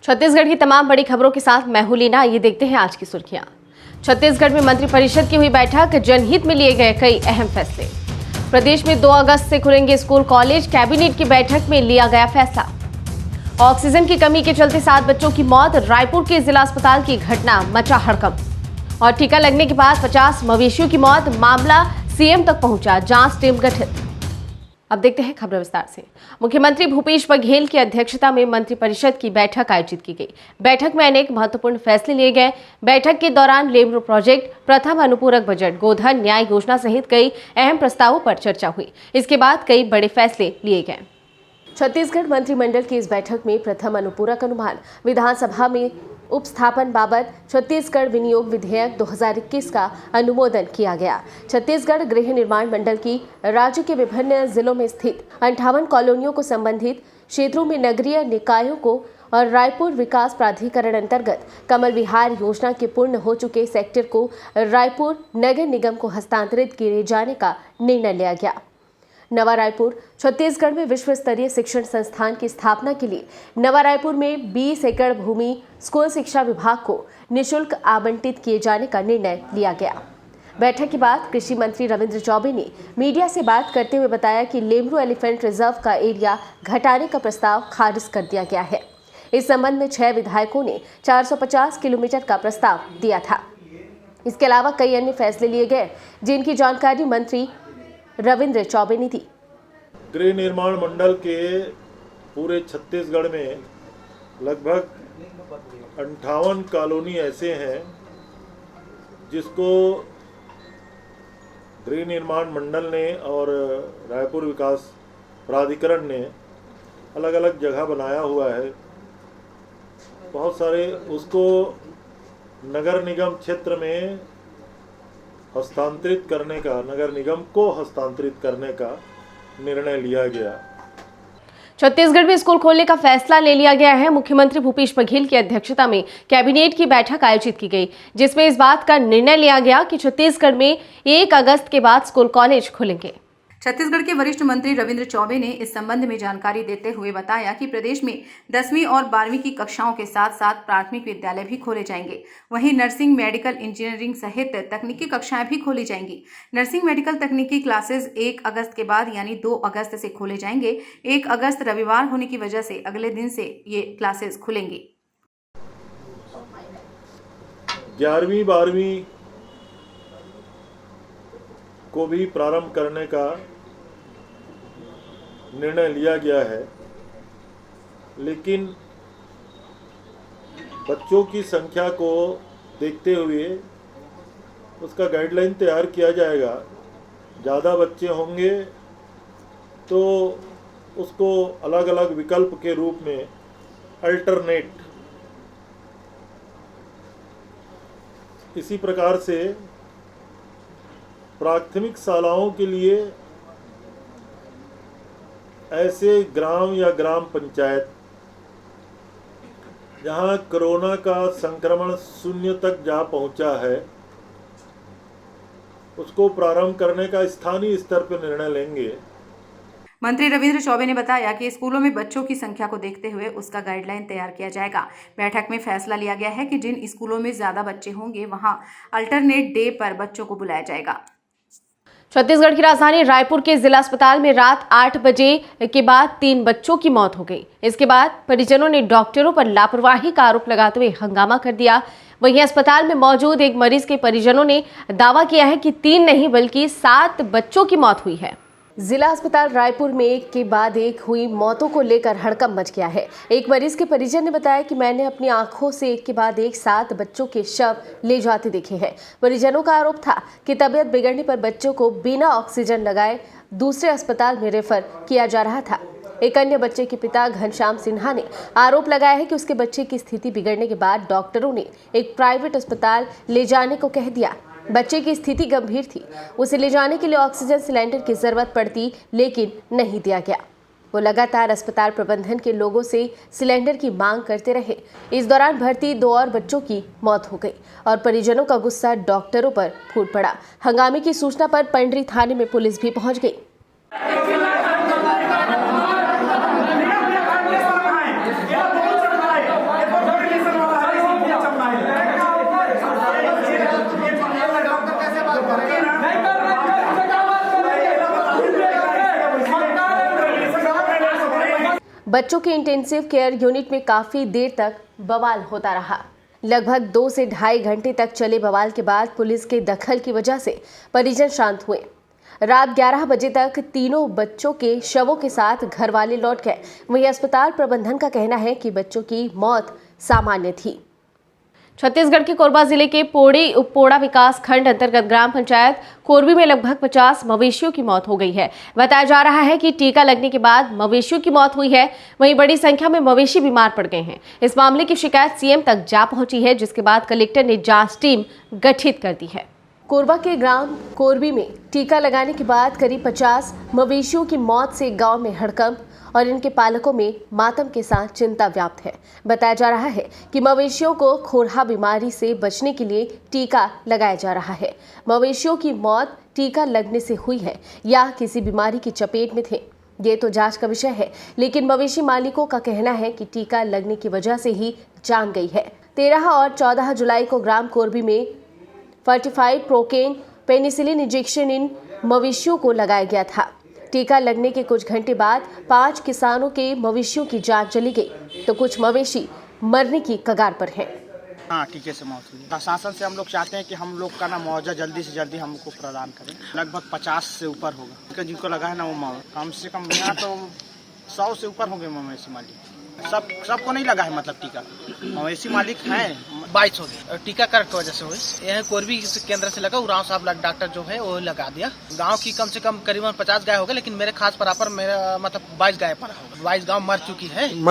छत्तीसगढ़ की तमाम बड़ी खबरों के साथ मैं हूं लीना। ये देखते हैं आज की सुर्खियां। छत्तीसगढ़ में मंत्रिपरिषद की हुई बैठक, जनहित में लिए गए कई अहम फैसले। प्रदेश में 2 अगस्त से खुलेंगे स्कूल कॉलेज, कैबिनेट की बैठक में लिया गया फैसला। ऑक्सीजन की कमी के चलते 7 बच्चों की मौत, रायपुर के जिला अस्पताल की घटना मचा हड़कंप। और टीका लगने के बाद 50 मवेशियों की मौत, मामला सीएम तक पहुंचा, जांच टीम गठित। अब देखते हैं खबर विस्तार से। मुख्यमंत्री भूपेश बघेल की अध्यक्षता में मंत्रिपरिषद की बैठक आयोजित की गई। बैठक में अनेक महत्वपूर्ण फैसले लिए गए। बैठक के दौरान लेमरू प्रोजेक्ट, प्रथम अनुपूरक बजट, गोधन न्याय योजना सहित कई अहम प्रस्तावों पर चर्चा हुई। इसके बाद कई बड़े फैसले लिए गए। छत्तीसगढ़ मंत्रिमंडल की इस बैठक में प्रथम अनुपूरक अनुमान, विधानसभा में उपस्थापन बाबत छत्तीसगढ़ विनियोग विधेयक 2021 का अनुमोदन किया गया। छत्तीसगढ़ गृह निर्माण मंडल की राज्य के विभिन्न जिलों में स्थित 58 कॉलोनियों को संबंधित क्षेत्रों में नगरीय निकायों को और रायपुर विकास प्राधिकरण अंतर्गत कमल विहार योजना के पूर्ण हो चुके सेक्टर को रायपुर नगर निगम को हस्तांतरित किए जाने का निर्णय लिया गया। नवा रायपुर छत्तीसगढ़ में विश्व स्तरीय शिक्षण संस्थान की स्थापना के लिए नवा रायपुर में 20 एकड़ भूमि स्कूल शिक्षा विभाग को निःशुल्क आवंटित किए जाने का निर्णय लिया गया। बैठक के बाद कृषि मंत्री रविंद्र चौबे ने मीडिया से बात करते हुए बताया कि लेमरू एलिफेंट रिजर्व का एरिया घटाने का प्रस्ताव खारिज कर दिया गया है। इस संबंध में 6 विधायकों ने 450 किलोमीटर का प्रस्ताव दिया था। इसके अलावा कई अन्य फैसले लिए गए, जिनकी जानकारी मंत्री रविंद्र चौबे ने दी। गृह निर्माण मंडल के पूरे छत्तीसगढ़ में लगभग 58 कॉलोनी ऐसे हैं जिसको गृह निर्माण मंडल ने और रायपुर विकास प्राधिकरण ने अलग अलग जगह बनाया हुआ है। बहुत सारे उसको नगर निगम क्षेत्र में हस्तांतरित करने का, नगर निगम को हस्तांतरित करने का निर्णय लिया गया। छत्तीसगढ़ में स्कूल खोलने का फैसला ले लिया गया है। मुख्यमंत्री भूपेश बघेल की अध्यक्षता में कैबिनेट की बैठक आयोजित की गई, जिसमें इस बात का निर्णय लिया गया कि छत्तीसगढ़ में 1 अगस्त के बाद स्कूल कॉलेज खुलेंगे। छत्तीसगढ़ के वरिष्ठ मंत्री रविंद्र चौबे ने इस संबंध में जानकारी देते हुए बताया कि प्रदेश में 10वीं और 12वीं की कक्षाओं के साथ साथ प्राथमिक विद्यालय भी खोले जाएंगे। वहीं नर्सिंग, मेडिकल, इंजीनियरिंग सहित तकनीकी कक्षाएं भी खोली जाएंगी। नर्सिंग मेडिकल तकनीकी क्लासेस 1 अगस्त के बाद यानी 2 अगस्त से खोले जाएंगे। 1 अगस्त रविवार होने की वजह से अगले दिन से ये क्लासेस खुलेंगी। 11वीं 12वीं को भी प्रारंभ करने का निर्णय लिया गया है, लेकिन बच्चों की संख्या को देखते हुए उसका गाइडलाइन तैयार किया जाएगा। ज़्यादा बच्चे होंगे तो उसको अलग अलग विकल्प के रूप में अल्टरनेट, इसी प्रकार से प्राथमिक शालाओं के लिए ऐसे ग्राम या ग्राम पंचायत जहां कोरोना का संक्रमण 0 तक जा पहुंचा है, उसको प्रारंभ करने का स्थानीय स्तर पर निर्णय लेंगे। मंत्री रविंद्र चौबे ने बताया कि स्कूलों में बच्चों की संख्या को देखते हुए उसका गाइडलाइन तैयार किया जाएगा। बैठक में फैसला लिया गया है कि जिन स्कूलों में ज्यादा बच्चे होंगे वहां अल्टरनेट डे पर बच्चों को बुलाया जाएगा। छत्तीसगढ़ की राजधानी रायपुर के जिला अस्पताल में रात 8 बजे के बाद 3 बच्चों की मौत हो गई। इसके बाद परिजनों ने डॉक्टरों पर लापरवाही का आरोप लगाते हुए हंगामा कर दिया। वहीं अस्पताल में मौजूद एक मरीज के परिजनों ने दावा किया है कि 3 नहीं बल्कि 7 बच्चों की मौत हुई है। जिला अस्पताल रायपुर में एक के बाद एक हुई मौतों को लेकर हड़कंप मच गया है। एक मरीज के परिजन ने बताया कि मैंने अपनी आंखों से एक के बाद एक 7 बच्चों के शव ले जाते देखे हैं। परिजनों का आरोप था कि तबीयत बिगड़ने पर बच्चों को बिना ऑक्सीजन लगाए दूसरे अस्पताल में रेफर किया जा रहा था। एक अन्य बच्चे के पिता घनश्याम सिन्हा ने आरोप लगाया है कि उसके बच्चे की स्थिति बिगड़ने के बाद डॉक्टरों ने एक प्राइवेट अस्पताल ले जाने को कह दिया। बच्चे की स्थिति गंभीर थी, उसे ले जाने के लिए ऑक्सीजन सिलेंडर की जरूरत पड़ती, लेकिन नहीं दिया गया। वो लगातार अस्पताल प्रबंधन के लोगों से सिलेंडर की मांग करते रहे। इस दौरान भर्ती 2 और बच्चों की मौत हो गई और परिजनों का गुस्सा डॉक्टरों पर फूट पड़ा। हंगामे की सूचना पर पंडरी थाने में पुलिस भी पहुंच गई। बच्चों के इंटेंसिव केयर यूनिट में काफी देर तक बवाल होता रहा। लगभग 2 से ढाई घंटे तक चले बवाल के बाद पुलिस के दखल की वजह से परिजन शांत हुए। रात 11 बजे तक तीनों बच्चों के शवों के साथ घर वाले लौट गए। वहीं अस्पताल प्रबंधन का कहना है कि बच्चों की मौत सामान्य थी। छत्तीसगढ़ के कोरबा जिले के पोड़ी उपपोड़ा विकास खंड अंतर्गत ग्राम पंचायत कोरबी में लगभग 50 मवेशियों की मौत हो गई है। बताया जा रहा है कि टीका लगने के बाद मवेशियों की मौत हुई है। वहीं बड़ी संख्या में मवेशी बीमार पड़ गए हैं। इस मामले की शिकायत सीएम तक जा पहुंची है, जिसके बाद कलेक्टर ने जांच टीम गठित कर दी है। कोरबा के ग्राम कोरबी में टीका लगाने के बाद करीब 50 मवेशियों की मौत से गांव में हड़कंप और इनके पालकों में मातम के साथ चिंता व्याप्त है। बताया जा रहा है कि मवेशियों को खोरहा बीमारी से बचने के लिए टीका लगाया जा रहा है। मवेशियों की मौत टीका लगने से हुई है या किसी बीमारी की चपेट में थे, ये तो जांच का विषय है, लेकिन मवेशी मालिकों का कहना है कि टीका लगने की वजह से ही जान गई है। 13 और 14 जुलाई को ग्राम कोरबी में फर्टिफाइड प्रोकेन पेनिसिलिन इंजेक्शन इन मवेशियों को लगाया गया था। टीका लगने के कुछ घंटे बाद 5 किसानों के मवेशियों की जान चली गई, तो कुछ मवेशी मरने की कगार पर हैं। हाँ, टीके से मौत हुई। प्रशासन से हम लोग चाहते हैं कि हम लोग का ना मुआवजा जल्दी से जल्दी हमको प्रदान करें। लगभग 50 से ऊपर होगा जिनको लगा है ना, वो कम से कम यहाँ तो 100 से ऊपर होंगे मवेशी मालिक। सबको नहीं लगा है, मतलब टीका मवेशी मालिक हैं 22 हो गए। टीकाकरण की वजह से हुई। यह कोरबी केंद्र से लगा, उराव साहब डॉक्टर जो है वो लगा दिया। गांव की कम से कम करीबन 50 गाय हो गए, लेकिन मेरे खास बराबर मेरा मतलब 22 गाय पड़ा होगा। 22 गांव मर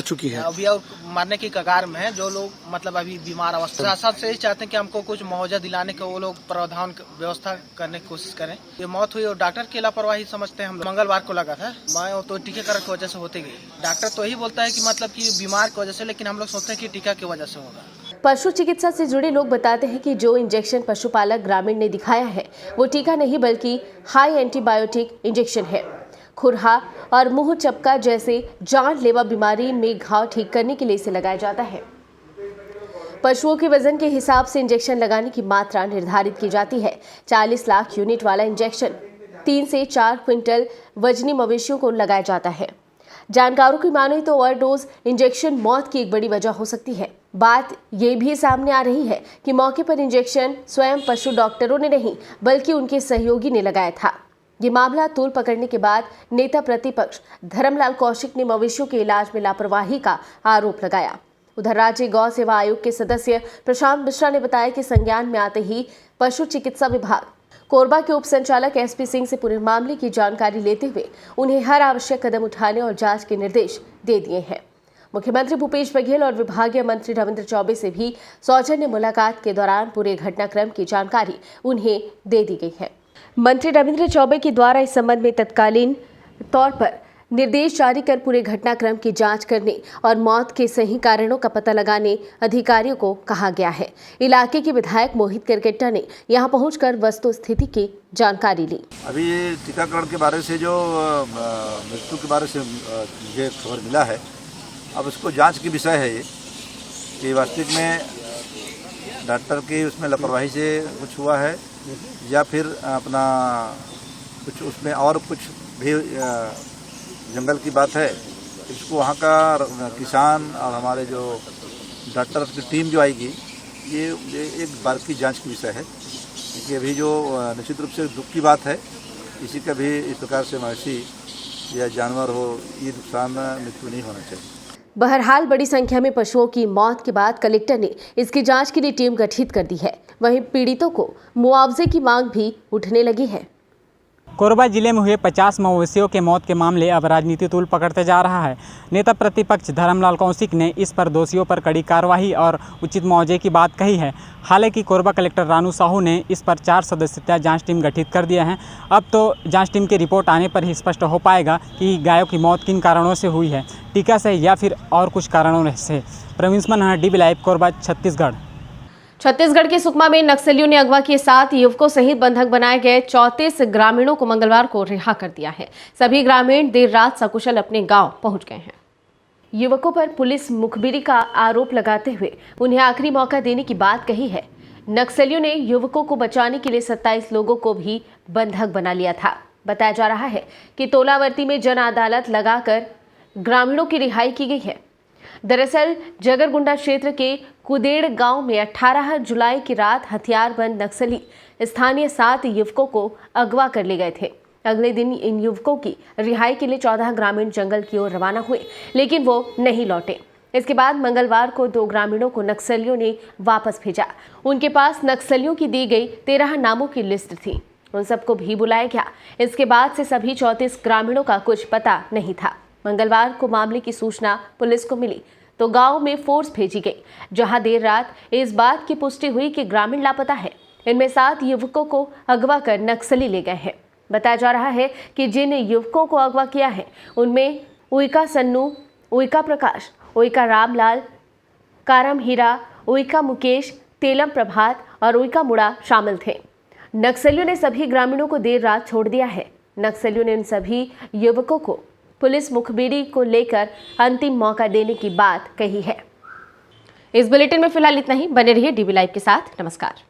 चुकी है अभी, और मरने की कगार में है। जो लोग मतलब अभी बीमार अवस्था, प्रशासन से ही चाहते हैं कि हमको कुछ मुआवजा दिलाने के वो लोग प्रावधान व्यवस्था करने की कोशिश करें। ये मौत हुई और डॉक्टर की लापरवाही समझते हैं हम। मंगलवार को लगा था, मैं तो टीकाकरण की वजह से होते गई। डॉक्टर तो यही बोलता है कि मतलब कि बीमार की वजह से, लेकिन हम लोग सोचते हैं कि टीका की वजह से होगा। पशु चिकित्सा से जुड़े लोग बताते हैं कि जो इंजेक्शन पशुपालक ग्रामीण ने दिखाया है वो टीका नहीं बल्कि हाई एंटीबायोटिक इंजेक्शन है। खुरहा और मुंह चपका जैसे जानलेवा बीमारी में घाव ठीक करने के लिए इसे लगाया जाता है। पशुओं के वजन के हिसाब से इंजेक्शन लगाने की मात्रा निर्धारित की जाती है। 40 लाख यूनिट वाला इंजेक्शन 3 से 4 क्विंटल वजनी मवेशियों को लगाया जाता है। जानकारों की माने तो ओवरडोज इंजेक्शन मौत की एक बड़ी वजह हो सकती है। बात ये भी सामने आ रही है कि मौके पर इंजेक्शन स्वयं पशु डॉक्टरों ने नहीं बल्कि उनके सहयोगी ने लगाया था। ये मामला तूल पकड़ने के बाद नेता प्रतिपक्ष धर्मलाल कौशिक ने मवेशियों के इलाज में लापरवाही का आरोप लगाया। उधर राज्य गौ सेवा आयोग के सदस्य प्रशांत मिश्रा ने बताया कि संज्ञान में आते ही पशु चिकित्सा विभाग कोरबा के उप संचालक एसपी सिंह से पूरे मामले की जानकारी लेते हुए उन्हें हर आवश्यक कदम उठाने और जांच के निर्देश दे दिए हैं। मुख्यमंत्री भूपेश बघेल और विभागीय मंत्री रविंद्र चौबे से भी सौजन्य मुलाकात के दौरान पूरे घटनाक्रम की जानकारी उन्हें दे दी गई है। मंत्री रविंद्र चौबे के द्वारा इस संबंध में तत्कालीन तौर पर निर्देश जारी कर पूरे घटनाक्रम की जांच करने और मौत के सही कारणों का पता लगाने अधिकारियों को कहा गया है। इलाके के विधायक मोहित करकेट्टा ने यहां पहुंचकर वस्तु स्थिति की जानकारी ली। अभी ये टीकाकरण के बारे से जो मृत्यु के बारे से मुझे खबर मिला है, अब उसको जांच की विषय है ये कि वास्तविक में डॉक्टर की उसमें लापरवाही से कुछ हुआ है या फिर अपना कुछ उसमें और कुछ भी जंगल की बात है। इसको वहाँ का किसान और हमारे जो डॉक्टर की टीम जो आएगी, ये एक बार की जांच की विषय है। क्योंकि अभी जो निश्चित रूप से दुख की बात है, किसी का भी इस प्रकार से मवेशी या जानवर हो, ये नुकसान मृत्यु नहीं होना चाहिए। बहरहाल बड़ी संख्या में पशुओं की मौत के बाद कलेक्टर ने इसकी जांच के लिए टीम गठित कर दी है। वहीं पीड़ितों को मुआवजे की मांग भी उठने लगी है। कोरबा जिले में हुए 50 मवेशियों के मौत के मामले अब राजनीति तूल पकड़ते जा रहा है। नेता प्रतिपक्ष धर्मलाल कौशिक ने इस पर दोषियों पर कड़ी कार्रवाई और उचित मुआवजे की बात कही है। हालांकि कोरबा कलेक्टर रानू साहू ने इस पर 4 सदस्यीय जांच टीम गठित कर दिया है। अब तो जांच टीम की रिपोर्ट आने पर ही स्पष्ट हो पाएगा कि गायों की मौत किन कारणों से हुई है, टीका से या फिर और कुछ कारणों से। Praveen Manhar, DB live, Korba, Chhattisgarh. छत्तीसगढ़ के सुकमा में नक्सलियों ने अगवा किए 7 युवकों सहित बंधक बनाए गए 34 ग्रामीणों को मंगलवार को रिहा कर दिया है। सभी ग्रामीण देर रात सकुशल अपने गांव पहुंच गए हैं। युवकों पर पुलिस मुखबिरी का आरोप लगाते हुए उन्हें आखिरी मौका देने की बात कही है। नक्सलियों ने युवकों को बचाने के लिए 27 लोगों को भी बंधक बना लिया था। बताया जा रहा है कि तोलावर्ती में जन अदालत लगाकर ग्रामीणों की रिहाई की गई है। दरअसल जगरगुंडा क्षेत्र के कुदेड़ गांव में 18 जुलाई की रात हथियारबंद नक्सली स्थानीय 7 युवकों को अगवा कर ले गए थे। अगले दिन इन युवकों की रिहाई के लिए 14 ग्रामीण जंगल की ओर रवाना हुए, लेकिन वो नहीं लौटे। इसके बाद मंगलवार को 2 ग्रामीणों को नक्सलियों ने वापस भेजा। उनके पास नक्सलियों की दी गई 13 नामों की लिस्ट थी। उन सबको भी बुलाया गया। इसके बाद से सभी 34 ग्रामीणों का कुछ पता नहीं था। मंगलवार को मामले की सूचना पुलिस को मिली तो गांव में फोर्स भेजी गई, जहां देर रात इस बात की पुष्टि हुई कि ग्रामीण लापता है। इनमें 7 युवकों को अगवा कर नक्सली ले गए हैं। बताया जा रहा है कि जिन युवकों को अगवा किया है उनमें उइका सन्नू, उइका प्रकाश, उइका रामलाल, कारम हीरा, उइका मुकेश, तेलम प्रभात और उइका मुड़ा शामिल थे। नक्सलियों ने सभी ग्रामीणों को देर रात छोड़ दिया है। नक्सलियों ने इन सभी युवकों को पुलिस मुखबिरी को लेकर अंतिम मौका देने की बात कही है। इस बुलेटिन में फिलहाल इतना ही। बने रहिए डीबी लाइव के साथ। नमस्कार।